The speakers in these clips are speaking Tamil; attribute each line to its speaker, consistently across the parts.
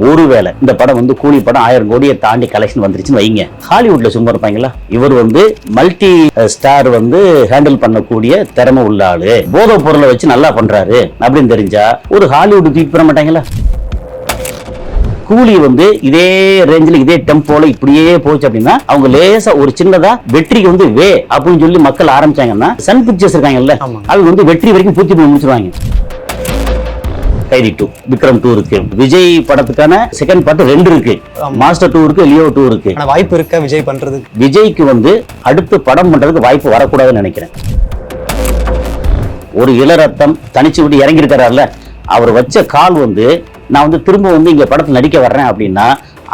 Speaker 1: ஒருவேளை இந்த படம் வந்து கூலி படம் 1000 கோடியை தாண்டி கலெக்ஷன் வந்துருச்சுன்னு வைங்க, ஹாலிவுட்ல சும்மா இருப்பாங்களா? இவர் வந்து மல்டி ஸ்டார் வந்து ஹேண்டில் பண்ணக்கூடிய திறமை உள்ள ஆளு, போதை பொருளை வச்சு நல்லா பண்றாரு அப்படின்னு தெரிஞ்சா ஒரு ஹாலிவுட் தூக்கி போட மாட்டாங்களா? கூலி வந்து இதே ரேஞ்சில் இதே டெம்போல இப்படியே போச்சு அப்படின்னா அவங்க லேசா ஒரு சின்னதா வெற்றிக்கு வந்து வே அப்படின்னு சொல்லி மக்கள் ஆரம்பிச்சாங்கன்னா சன் பிக்சர்ஸ் இருக்காங்கல்ல, அவங்க வந்து வெற்றி வரைக்கும் பூர்த்தி பண்ணி முடிச்சிருவாங்க. கைதி 2, விக்ரம் 2 இருக்கு, விஜய் படத்துக்கான செகண்ட் பார்ட் 2 இருக்கு, மாஸ்டர் 2 இருக்கு, லியோ 2 இருக்கு.
Speaker 2: வாய்ப்பு இருக்கா விஜய் பண்றது?
Speaker 1: விஜய்க்கு வந்து அடுத்து படம் பண்றதுக்கு வாய்ப்பு வரக்கூடாதுன்னு நினைக்கிறேன். ஒரு இளரத்தம் தனிச்சு விட்டு இறங்கி இருக்கிறார்ல, அவர் வச்ச கால் வந்து நான் வந்து திரும்ப வந்து இங்க படத்தில் நடிக்க வர்றேன் அப்படின்னா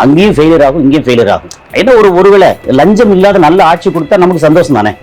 Speaker 1: அங்கேயும் ஃபெயிலியர் ஆகும், இங்கேயும் ஃபெயிலியர் ஆகும். ஏன்னா ஒருவேளை லஞ்சம் இல்லாத நல்ல ஆட்சி கொடுத்தா நமக்கு சந்தோஷம் தானே.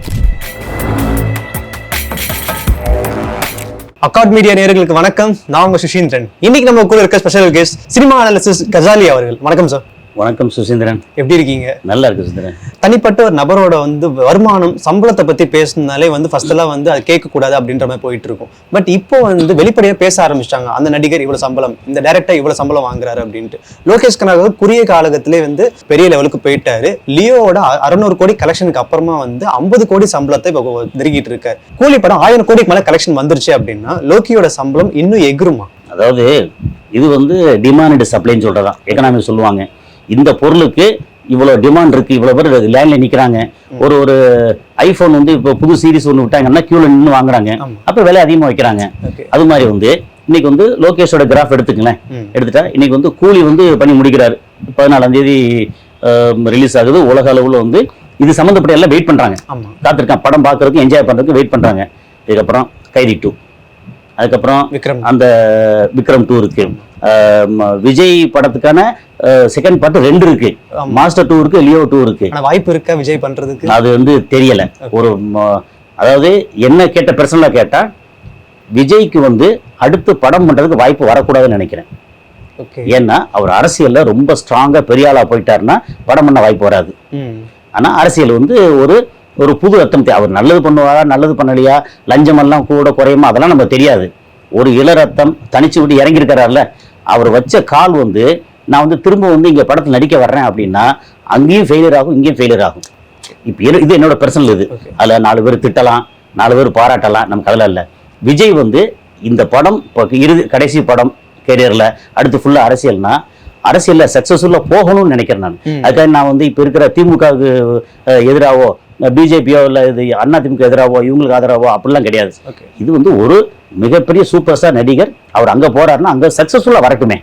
Speaker 2: அக்காட் மீடியா நேயர்களுக்கு வணக்கம். நான் உங்க சுஷீந்திரன். இன்னைக்கு நம்ம கூட இருக்க special guest cinema analysis Ghazali அவர்கள். வணக்கம் சார்.
Speaker 1: வணக்கம் சுசீந்திரன். எப்படி இருக்கீங்க? நல்லா இருக்கு சுசீந்திரன்.
Speaker 2: தனிப்பட்ட ஒரு நபரோட வந்து வருமானம் சம்பளத்தை பத்தி பேசினாலே வந்து ஃபர்ஸ்ட் எல்லாம் வந்து அது கேட்க கூடாது அப்படின்ற மாதிரி போயிட்டு இருக்கும். பட் இப்போ வந்து வெளிப்படையா பேச ஆரம்பிச்சிட்டாங்க. அந்த நடிகர் இவ்வளவு சம்பளம், இந்த டைரக்டர் இவ்வளவு சம்பளம் வாங்குறாரு அப்படின்ட்டு. லோகேஷ் கனகராஜ் குறுகிய காலகத்திலே வந்து பெரிய லெவலுக்கு போயிட்டாரு. லியோவோட 600 கோடி கலெக்ஷனுக்கு அப்புறமா வந்து 50 கோடி சம்பளத்தை இப்போ நெருங்கிட்டு இருக்காரு. கூலி படம் 1000 கோடிக்கு மேல கலெக்ஷன் வந்துருச்சு அப்படின்னா லோக்கியோட சம்பளம் இன்னும் எகுருமா?
Speaker 1: அதாவது இது வந்து டிமாண்ட் சப்ளைன்னு சொல்றதான் எக்கனாமி சொல்லுவாங்க. இந்த பொருளுக்கு இவ்வளவு டிமாண்ட் இருக்கு, இவ்வளவு பேர் லைன்ல நிக்கிறாங்க. ஒரு ஐபோன் வந்து இப்போ புது சீரிஸ் ஒன்று விட்டாங்கன்னா கியூல நின்று வாங்குறாங்க, அப்ப விலை அதிகமா வைக்கிறாங்க. அது மாதிரி வந்து இன்னைக்கு வந்து லோகேஷோட கிராஃப் எடுத்துக்கலாம். எடுத்துட்டா இன்னைக்கு வந்து கூலி வந்து பண்ணி முடிக்கிறாரு. 14ஆம் தேதி ரிலீஸ் ஆகுது. உலக அளவுல வந்து இது சம்பந்தப்பட்ட எல்லாம் வெயிட் பண்றாங்க, காத்திருக்கான் படம் பாக்குறதுக்கு, என்ஜாய் பண்றதுக்கு வெயிட் பண்றாங்க. இதுக்கப்புறம் கைதி 2, அதுக்கப்புறம் அந்த விக்ரம் 2 இருக்கு, விஜய் படத்துக்கான செகண்ட் பார்ட் 2 இருக்கு, மாஸ்டர் 2 இருக்கு, லியோ 2 இருக்கு.
Speaker 2: வாய்ப்பு இருக்கா விஜய் பண்றதுக்கு?
Speaker 1: அது வந்து தெரியல. அதாவது என்ன கேட்ட பர்சனலா கேட்டா விஜய்க்கு வந்து அடுத்து படம் பண்றதுக்கு வாய்ப்பு வரக்கூடாதுன்னு நினைக்கிறேன். ஏன்னா அவர் அரசியல்ல ரொம்ப ஸ்ட்ராங்கா பெரிய ஆளா போயிட்டாருன்னா படம் பண்ண வாய்ப்பு வராது. ஆனா அரசியல் வந்து ஒரு புது அர்த்தம். அவர் நல்லது பண்ணுவாரா, நல்லது பண்ணலையா, லஞ்சம் எல்லாம் கூட குறையுமா, அதெல்லாம் நம்ம தெரியாது. ஒரு இளரத்தம் தனிச்சு விட்டு இறங்கி இருக்கிறார்ல, அவர் வச்ச கால் வந்து நான் வந்து திரும்ப வந்து இங்க படத்தில் நடிக்க வர்றேன் அப்படின்னா அங்கேயும் ஃபெயிலியர் ஆகும், இங்கேயும் ஃபெயிலியர் ஆகும். இப்போ இது என்னோட பர்சனல் இது. அதுல 4 பேர் திட்டலாம், 4 பேர் பாராட்டலாம், நமக்கு அதெல்லாம் இல்லை. விஜய் வந்து இந்த படம் கடைசி படம் கேரியர்ல அடுத்து ஃபுல்லா அரசியல்ல சக்சஸ்ஃபுல்லா போகணும்னு நினைக்கிறேன் நான். அதுக்காக நான் வந்து இப்ப இருக்கிற திமுகவுக்கு எதிராவோ, பிஜேபியோ இல்ல இது அதிமுக எதிராவோ, இவங்களுக்கு ஆதரவோ அப்படிலாம் கிடையாது. இது வந்து ஒரு மிகப்பெரிய சூப்பர் ஸ்டார் நடிகர், அவர் அங்க போறாருன்னா அங்க சக்சஸ்ஃபுல்லா வரட்டுமே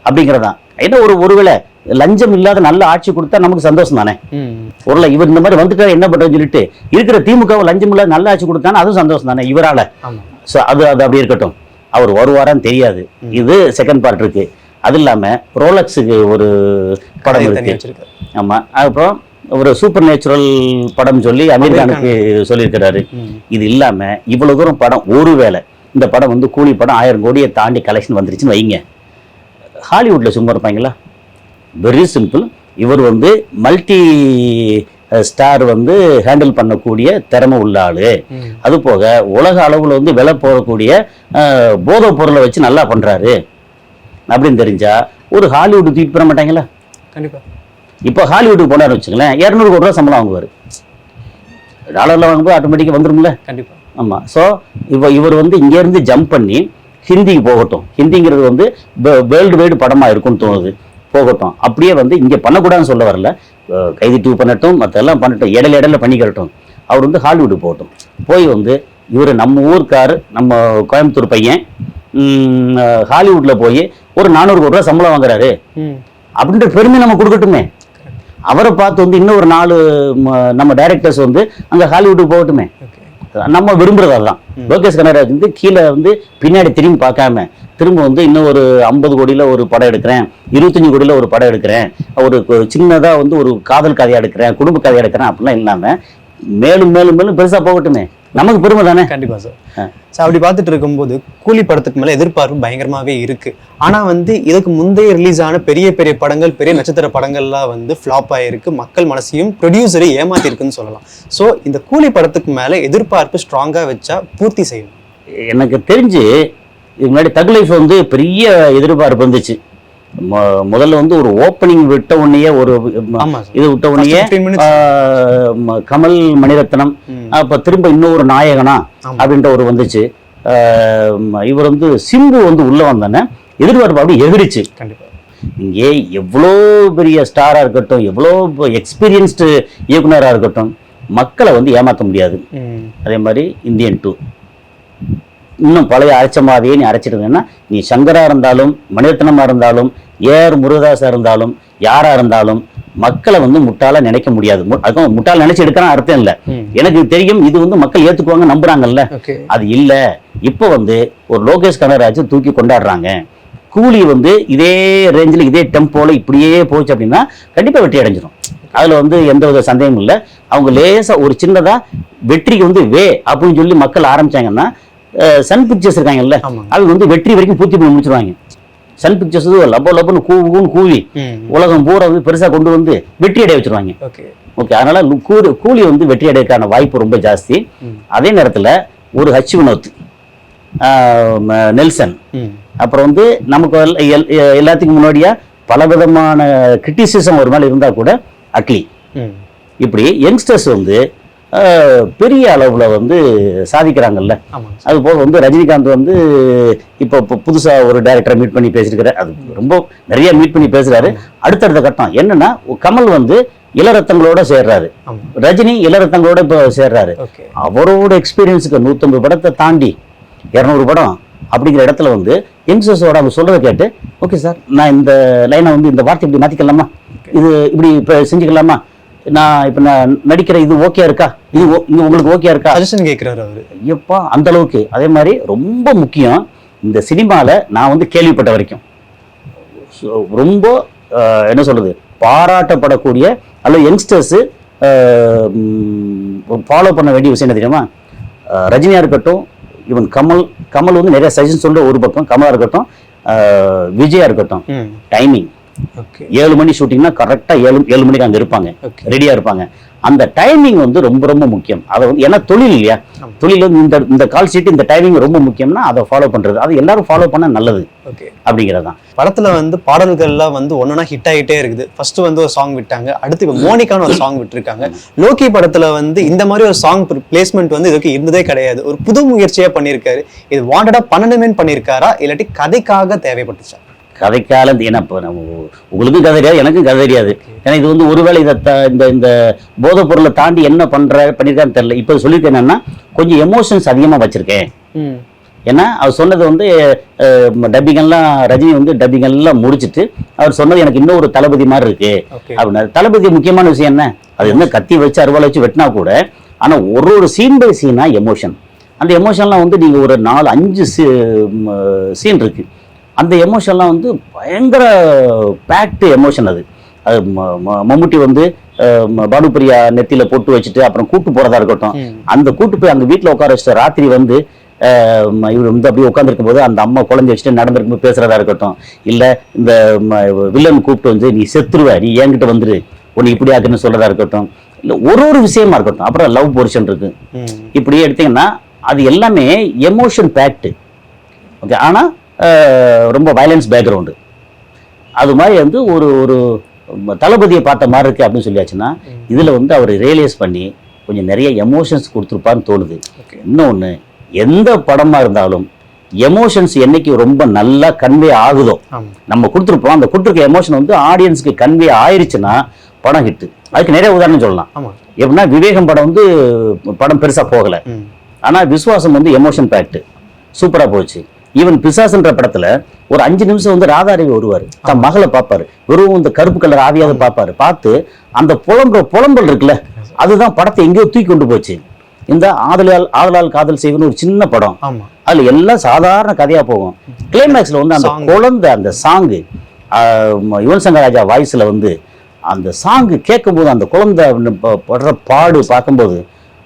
Speaker 1: அப்படிங்கறதான். ஏன்னா ஒருவேளை லஞ்சம் இல்லாத நல்ல ஆட்சி கொடுத்தா நமக்கு சந்தோஷம் தானே. ஒருவேளை இவர் இந்த மாதிரி வந்துட்டாரு என்ன பண்றதுன்னு சொல்லிட்டு இருக்கிற திமுக லஞ்சம் இல்லாத நல்ல ஆட்சி கொடுத்தானே அதுவும் சந்தோஷம் தானே இவரால. அது அப்படி இருக்கட்டும், அவர் வருவாரான்னு தெரியாது. இது செகண்ட் பார்ட் இருக்கு. அது இல்லாம ரோலக்ஸுக்கு ஒரு படம் இருக்கு. ஆமா, அப்புறம் ஒரு சூப்பர் நேச்சுரல் படம் சொல்லி அமெரிக்கானுக்கு சொல்லியிருக்கிறாரு. இது இல்லாம இவ்வளவு தூரம் படம், ஒருவேளை இந்த படம் வந்து கூலி படம் 1000 கோடியை தாண்டி கலெக்ஷன் வந்துருச்சுன்னு வைங்க, ஹாலிவுட்ல சும்மா இருப்பாங்களா? Very simple. இவர் வந்து மல்டி ஸ்டார் வந்து ஹேண்டில் பண்ணக்கூடிய திறமை உள்ள ஆளு. அது போக உலக அளவுல வந்து விலை போகக்கூடிய போதை பொருளை வச்சு நல்லா பண்றாரு அப்படின்னு தெரிஞ்சா ஒரு ஹாலிவுட் தூக்கி போட மாட்டாங்களா?
Speaker 2: கண்டிப்பா.
Speaker 1: இப்போ ஹாலிவுட்டுக்கு போனாரு வச்சுங்களேன், 200 கோடி ரூபா சம்பளம் வாங்குவார். டாலர்ல வாங்கும்போது ஆட்டோமேட்டிக்காக வந்துரும்ல. கண்டிப்பா. ஆமா. ஸோ இவர் வந்து இங்க இருந்து ஜம்ப் பண்ணி ஹிந்திக்கு போகட்டும். ஹிந்திங்கிறது வந்து வேர்ல்டு வைடு படமா இருக்கும்னு தோணுது, போகட்டும். அப்படியே வந்து இங்க பண்ணக்கூடாதுன்னு சொல்ல வரல. கைதி 2 பண்ணட்டும், மற்றெல்லாம் பண்ணட்டும், இடையில பண்ணிக்கிறட்டும். அவர் வந்து ஹாலிவுட்டுக்கு போகட்டும். போய் வந்து இவர் நம்ம ஊருக்காரு, நம்ம கோயம்புத்தூர் பையன், ஹாலிவுட்ல போய் ஒரு 400 கோடி ரூபா சம்பளம் வாங்குறாரு அப்படின்ற பெருமை நம்ம கொடுக்கட்டுமே. அவரை பார்த்து வந்து இன்னும் ஒரு 4 நம்ம டைரக்டர்ஸ் வந்து அங்க ஹாலிவுட்டுக்கு போகட்டுமே. நம்ம விரும்புறது அதுதான். லோகேஷ் கனகராஜ் வந்து கீழே வந்து பின்னாடி திரும்பி பார்க்காம திரும்ப வந்து இன்னும் ஒரு 50 கோடியில ஒரு படம் எடுக்கிறேன், 25 கோடியில ஒரு படம் எடுக்கிறேன், ஒரு சின்னதா வந்து ஒரு காதல் கதையா எடுக்கிறேன், குடும்ப கதையா எடுக்கிறேன் அப்படிலாம் இல்லாம மேலும் மேலும் மேலும் பெருசா போகட்டுமே, நமக்கு பெருமை தானே.
Speaker 2: கண்டிப்பா சார். அப்படி பார்த்துட்டு இருக்கும்போது கூலி படத்துக்கு மேல எதிர்பார்ப்பு பயங்கரமாவே இருக்கு. ஆனா வந்து இதுக்கு முந்தைய ரிலீஸ் ஆன பெரிய பெரிய படங்கள், பெரிய நட்சத்திர படங்கள்லாம் வந்து ஃபிளாப் ஆயிருக்கு. மக்கள் மனசையும் ப்ரொடியூசரை ஏமாத்திருக்குன்னு சொல்லலாம். ஸோ இந்த கூலி படத்துக்கு மேல எதிர்பார்ப்பு ஸ்ட்ராங்கா வச்சா பூர்த்தி செய்யும்.
Speaker 1: எனக்கு தெரிஞ்சு இதுக்கு முன்னாடி தக் லைஃப் வந்து பெரிய எதிர்பார்ப்பு இருந்துச்சு. முதல்ல வந்து ஒரு ஓப்பனிங் விட்ட உடனே ஒரு
Speaker 2: ஆமா சார்.
Speaker 1: இது விட்ட உடனே
Speaker 2: 15 minutes.
Speaker 1: கமல் மணிரத்னம் அப்ப திரும்ப இன்னொரு நாயகனா அப்படின்ற ஒரு வந்துச்சு. இவர் வந்து சிம்பு வந்து உள்ள வந்தானே எதிர்பார்ப்பு அப்படி எகிரிச்சு.
Speaker 2: கண்டிப்பா
Speaker 1: இங்கே எவ்வளோ பெரிய ஸ்டாரா இருக்கட்டும், எவ்வளோ எக்ஸ்பீரியன்ஸ்டு இயக்குனரா இருக்கட்டும், மக்களை வந்து ஏமாற்ற முடியாது. அதே மாதிரி இந்தியன் 2 இன்னும் பழைய அரைச்ச மாதிரியே நீ அரைச்சிட்டு இருந்தேன்னா, நீ சங்கரா இருந்தாலும் மணிரத்னமா இருந்தாலும் ஏஆர் முருகதாஸா இருந்தாலும் யாரா இருந்தாலும் மக்களை வந்து முட்டாளா நினைக்க முடியாது. அதுவும் முட்டாள நினைச்சு எடுக்கலாம் அர்த்தம் இல்லை. எனக்கு தெரியும் இது வந்து மக்கள் ஏத்துக்குவாங்க நம்புறாங்கல்ல, அது இல்ல. இப்போ வந்து ஒரு லோகேஷ் கனகராஜ் தூக்கி கொண்டாடுறாங்க. கூலி வந்து இதே ரேஞ்சில் இதே டெம்போல இப்படியே போச்சு அப்படின்னா கண்டிப்பா வெற்றி அடைஞ்சிடும். அதுல வந்து எந்த வித சந்தேகமும் இல்லை. அவங்க லேசா ஒரு சின்னதா வெற்றிக்கு வந்து அப்படின்னு சொல்லி மக்கள் ஆரம்பிச்சாங்கன்னா, சன் பிக்சர்ஸ் இருக்காங்கல்ல, அவங்க வந்து வெற்றி வரைக்கும் பூர்த்தி பண்ணி முடிச்சிருவாங்க. சன் பிக்சர்ஸ் லப்புன்னு கூவி உலகம் பூரா வந்து பெருசா கொண்டு வந்து வெற்றி அடைய வச்சிருவாங்க. ஓகே, அதனால கூலி வந்து வெற்றி அடையக்கான வாய்ப்பு ரொம்ப ஜாஸ்தி. அதே நேரத்துல ஒரு ஹச் வினோத், நெல்சன், அப்புறம் வந்து நமக்கு எல்லாத்துக்கும் முன்னாடியா பலவிதமான கிரிட்டிசிசம் ஒரு மேல இருந்தா கூட அட்லி, இப்படி யங்ஸ்டர்ஸ் வந்து பெரிய அளவுல வந்து சாதிக்கிறாங்கல்ல. அது போக வந்து ரஜினிகாந்த் வந்து இப்போ புதுசா ஒரு டைரக்டரை மீட் பண்ணி பேசிருக்கிறார். அது ரொம்ப நிறைய மீட் பண்ணி பேசுறாரு. அடுத்தடுத்த கட்டம் என்னன்னா, கமல் வந்து இளரத்தங்களோட சேர்றாரு, ரஜினி இளரத்தங்களோட இப்போ சேர்றாரு. அவரோட எக்ஸ்பீரியன்ஸுக்கு 150 படத்தை தாண்டி 200 படம் அப்படிங்கிற இடத்துல வந்து யங்ஸ்டர்ஸோட அவங்க சொல்றதை கேட்டு, ஓகே சார் நான் இந்த லைனை வந்து இந்த வார்த்தை இப்படி மாத்திக்கலாமா, இது இப்படி இப்போ செஞ்சுக்கலாமா, நான் இப்போ நான் நடிக்கிற இது ஓகே இருக்கா, இது உங்களுக்கு ஓகே இருக்கா
Speaker 2: கேட்கிறாரு அவரு.
Speaker 1: ஐயப்பா அந்த அளவுக்கு. அதே மாதிரி ரொம்ப முக்கியம், இந்த சினிமாவில் நான் வந்து கேள்விப்பட்ட வரைக்கும் ரொம்ப என்ன சொல்றது பாராட்டப்படக்கூடிய அல்லது யங்ஸ்டர்ஸு ஃபாலோ பண்ண வேண்டிய விஷயம் என்ன தெரியுமா, ரஜினியா இருக்கட்டும், இவன் கமல் வந்து நிறைய சஜஷன் சொல்ற ஒரு பக்கம், கமலா இருக்கட்டும், விஜயா இருக்கட்டும், டைமிங் 7 மணி ஷூட்டிங்னா கரெக்டா 7 மணிக்கு அங்க இருப்பாங்க, ரெடியா இருப்பாங்க. அந்த டைமிங் வந்து ரொம்ப ரொம்ப முக்கியம். அதை வந்து ஏன்னா தொழில் இல்லையா, தொழில் வந்து இந்த கால் ஷீட் இந்த டைமிங் ரொம்ப முக்கியம்னா அதை ஃபாலோ பண்றது, அது எல்லாரும் ஃபாலோ பண்ண நல்லது அப்படிங்கிறது தான்.
Speaker 2: படத்துல வந்து பாடல்கள்லாம் வந்து ஒன்னொன்னா ஹிட் ஆகிட்டே இருக்குது. ஃபர்ஸ்ட் வந்து ஒரு சாங் விட்டாங்க, அடுத்து இப்போ மோனிகான்னு ஒரு சாங் விட்டுருக்காங்க. லோக்கி படத்துல வந்து இந்த மாதிரி ஒரு சாங் பிளேஸ்மெண்ட் வந்து இதுக்கு இருந்ததே கிடையாது. ஒரு புது முயற்சியா பண்ணியிருக்காரு. இது வாண்டடா பண்ணணுமேன்னு பண்ணியிருக்காரா, இல்லாட்டி கதைக்காக தேவைப்பட்டுச்சா?
Speaker 1: கதைக்கால ஏன்னா இப்போ உங்களுக்கும் கதை தெரியாது, எனக்கும் கதை தெரியாது. ஏன்னா இது வந்து ஒருவேளை இந்த இந்த போதைப் பொருளை தாண்டி என்ன பண்ணியிருக்கான்னு தெரியல. இப்போ சொல்லியிருக்கேன் என்னன்னா, கொஞ்சம் எமோஷன்ஸ் அதிகமாக வச்சிருக்கேன். ஏன்னா அவர் சொன்னது வந்து டப்பிங்கெல்லாம் ரஜினி வந்து டப்பிங்கெல்லாம் முடிச்சுட்டு அவர் சொன்னது எனக்கு இன்னும் ஒரு தளபதி மாதிரி இருக்கு அப்படின்னா. தளபதி முக்கியமான விஷயம் என்ன, அது என்ன கத்தி வச்சு அறுவாலை வச்சு வெட்டினா கூட, ஆனால் ஒரு சீன் பை சீனா எமோஷன். அந்த எமோஷன்லாம் வந்து நீங்கள் ஒரு 4-5 சீன் இருக்கு. அந்த எமோஷன்லாம் வந்து பயங்கர பேக்டு எமோஷன். அது மம்முட்டி வந்து பானுப்பிரியா நெத்தியில போட்டு வச்சுட்டு அப்புறம் கூட்டு போறதா இருக்கட்டும், அந்த கூட்டு போய் அங்க வீட்டுல உட்கார வச்சுட்டு ராத்திரி வந்து இவர் வந்து அப்படியே உட்காந்துருக்கும் போது அந்த அம்மா குழந்தை வச்சுட்டு நடந்திருக்கும் பேசுறதா இருக்கட்டும், இல்ல இந்த வில்லன் கூப்பிட்டு வந்து நீ செத்துருவ, நீ என்கிட்ட வந்துரு, உன்னை இப்படி ஆக்குன்னு சொல்றதா இருக்கட்டும், இல்ல ஒரு விஷயமா இருக்கட்டும். அப்புறம் லவ் போர்ஷன் இருக்கு. இப்படி எடுத்தீங்கன்னா அது எல்லாமே எமோஷன் பேக்டு. ஓகே, ஆனா ரொம்ப வயலன்ஸ் பேக்ரவுண்டு. அது மாதிரி வந்து ஒரு தளபதியை பார்த்த மாதிரி இருக்கு அப்படின்னு சொல்லியாச்சுன்னா, இதுல வந்து அவர் ரியலைஸ் பண்ணி கொஞ்சம் நிறைய எமோஷன்ஸ் கொடுத்துருப்பான்னு தோணுது. இன்னொன்று, எந்த படமா இருந்தாலும் எமோஷன்ஸ் என்னைக்கு ரொம்ப நல்லா கன்வே ஆகுதோ, நம்ம கொடுத்துருப்போம், அந்த கொடுத்துருக்க எமோஷன் வந்து ஆடியன்ஸ்க்கு கன்வே ஆயிடுச்சுன்னா படம் ஹிட்டு. அதுக்கு நிறைய உதாரணம் சொல்லலாம். எப்படின்னா, விவேகம் படம் வந்து படம் பெருசா போகல, ஆனா விசுவாசம் வந்து எமோஷன் பேக்டு சூப்பரா போச்சு. ஈவன் பிசாசுன்ற படத்துல ஒரு 5 நிமிஷம் வந்து ராதாரவி வருவாரு, தன் மகளை பார்ப்பாரு, வெறும் இந்த கருப்பு கலர் ஆவியாவது பார்ப்பாரு. பார்த்து அந்த புலம்பல் இருக்குல்ல, அதுதான் படத்தை எங்கேயோ தூக்கி கொண்டு போச்சு. இந்த ஆதலால் காதல் செய்வன்னு ஒரு சின்ன படம், அதுல எல்லாம் சாதாரண கதையா போகும். கிளைமேக்ஸ்ல வந்து அந்த குழந்தை அந்த சாங்கு யுவன் சங்கர் ராஜா வாய்ஸ்ல வந்து அந்த சாங்கு கேட்கும் போது, அந்த குழந்தை படுற பாடு பார்க்கும்போது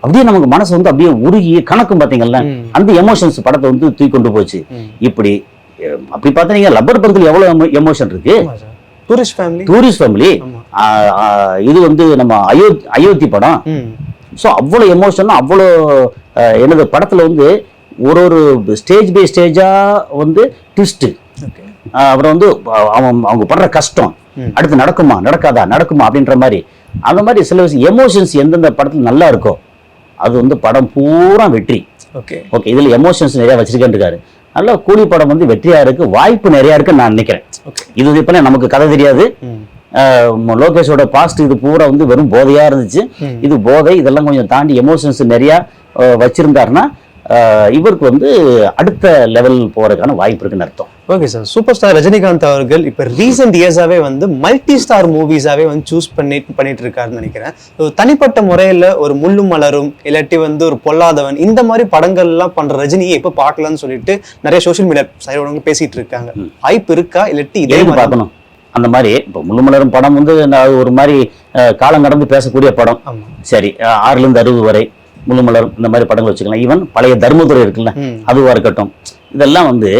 Speaker 1: அப்படியே நமக்கு மனசு வந்து அப்படியே உருகி கணக்கும் பாத்தீங்கல்ல, அந்த எமோஷன்ஸ் படத்தை வந்து தூக்கி கொண்டு போச்சு. இப்படி அப்படி பார்த்தீங்க லப்பர் படத்துல எவ்வளவு எமோஷன் இருக்கு. டூரிஸ்ட் ஃபேமிலி இது வந்து நம்ம அயோத்தி படம். ஸோ அவ்வளோ எமோஷன், அவ்வளோ எனது படத்துல வந்து ஒரு ஸ்டேஜ் பை ஸ்டேஜா வந்து ட்விஸ்ட் அப்புறம் வந்து அவங்க படுற கஷ்டம் அடுத்து நடக்குமா நடக்காதா நடக்குமா அப்படின்ற மாதிரி அந்த மாதிரி சில விஷயம் எமோஷன்ஸ் எந்தெந்த படத்துல நல்லா இருக்கோ அது வந்து படம் பூரா வெற்றி.
Speaker 2: ஓகே
Speaker 1: ஓகே, இதுல எமோஷன்ஸ் நிறைய வச்சிருக்கேன்னு இருக்காரு. நல்லா கூலி படம் வந்து வெற்றியா இருக்கு, வாய்ப்பு நிறைய இருக்குன்னு நான் நினைக்கிறேன். இது இப்ப நமக்கு கதை தெரியாது. லோகேஷோட பாஸ்ட் இது பூரா வந்து வெறும் போதையா இருந்துச்சு. இது போதை இதெல்லாம் கொஞ்சம் தாண்டி எமோஷன்ஸ் நிறைய வச்சிருந்தாருன்னா இவருக்கு வந்து அடுத்த லெவல் போறதுக்கான வாய்ப்பு இருக்குன்னு அர்த்தம்.
Speaker 2: Okay sir, super star Rajinikanth அவர்கள் இப்போ ரீசெண்ட் இயர்ஸாவே வந்து மல்டி ஸ்டார் மூவிஸாவே வந்து சூஸ் பண்ணிட்டு இருக்காருன்னு நினைக்கிறேன். தனிப்பட்ட முறையில் ஒரு முள்ளும் மலரும் இல்லாட்டி வந்து ஒரு பொல்லாதவன் இந்த மாதிரி படங்கள்லாம் பண்ற ரஜினியை எப்போ பார்க்கலாம்னு சொல்லிட்டு நிறைய சோஷியல் மீடியா சைடுங்க பேசிட்டு இருக்காங்க. வாய்ப்பு இருக்கா இல்லாட்டி இதே பார்க்கணும்?
Speaker 1: அந்த மாதிரி இப்போ முள்ளுமலரும் படம் வந்து ஒரு மாதிரி காலம் கடந்து பேசக்கூடிய படம். சரி, 6 to 60 வரை முள்ளுமலரும் இந்த மாதிரி படங்கள் வச்சுக்கலாம். ஈவன் பழைய தர்மதுரை இருக்குல்ல, அதுவா இருக்கட்டும், இதெல்லாம் வந்து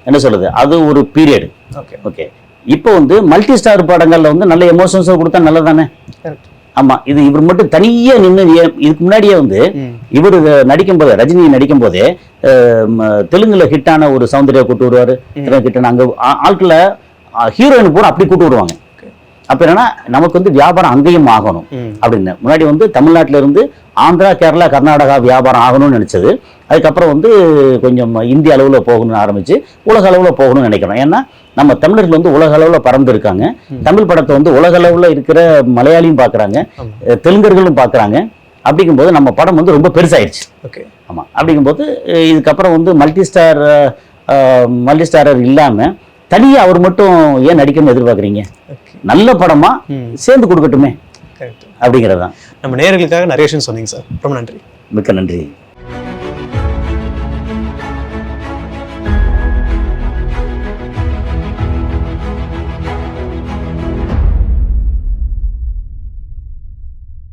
Speaker 1: என்ன சொல்றது, அது ஒரு பீரியட். ஓகே, இப்போ வந்து மல்டி ஸ்டார் படங்கள்ல வந்து நல்ல எமோஷன்ஸை கொடுத்தா நல்லதானே? ஆமா, இது இவர் மட்டும் தனியா நின்று இதுக்கு முன்னாடியே வந்து இவர் நடிக்கும் போது ரஜினி நடிக்கும் போதே தெலுங்குல ஹிட்டான ஒரு சௌந்தர்யா கூட்டு வருவாரு, ஹிட்டான அங்க ஆட்களை ஹீரோயின் பூரா அப்படி கூட்டு வருவாங்க. அப்ப என்னன்னா நமக்கு வந்து வியாபாரம் அங்கேயும் ஆகணும் அப்படின்னு முன்னாடி வந்து தமிழ்நாட்டில இருந்து ஆந்திரா, கேரளா, கர்நாடகா வியாபாரம் ஆகணும்னு நினைச்சது. அதுக்கப்புறம் வந்து கொஞ்சம் இந்திய அளவுல போகணும்னு ஆரம்பிச்சு உலக அளவுல போகணும்னு நினைக்கிறோம். ஏன்னா நம்ம தமிழர்கள் வந்து உலக அளவுல பறந்து இருக்காங்க. தமிழ் படத்தை வந்து உலக அளவுல இருக்கிற மலையாளியும் பாக்குறாங்க, தெலுங்கர்களும் பாக்குறாங்க. அப்படிங்கும்போது நம்ம படம் வந்து ரொம்ப பெருசாயிருச்சு. ஆமா, அப்படிங்கும்போது இதுக்கப்புறம் வந்து மல்டி ஸ்டாரர் இல்லாம தனியா அவர் மட்டும் ஏன் நடிக்கணும்னு எதிர்பார்க்குறீங்க? நல்ல படமா சேர்ந்து கொடுக்கட்டுமே அப்படிங்கிறது தான்.
Speaker 2: நம்ம நேயர்களுக்காக நிறைய விஷயம் சொன்னீங்க சார், ரொம்ப நன்றி.
Speaker 1: மிக்க நன்றி.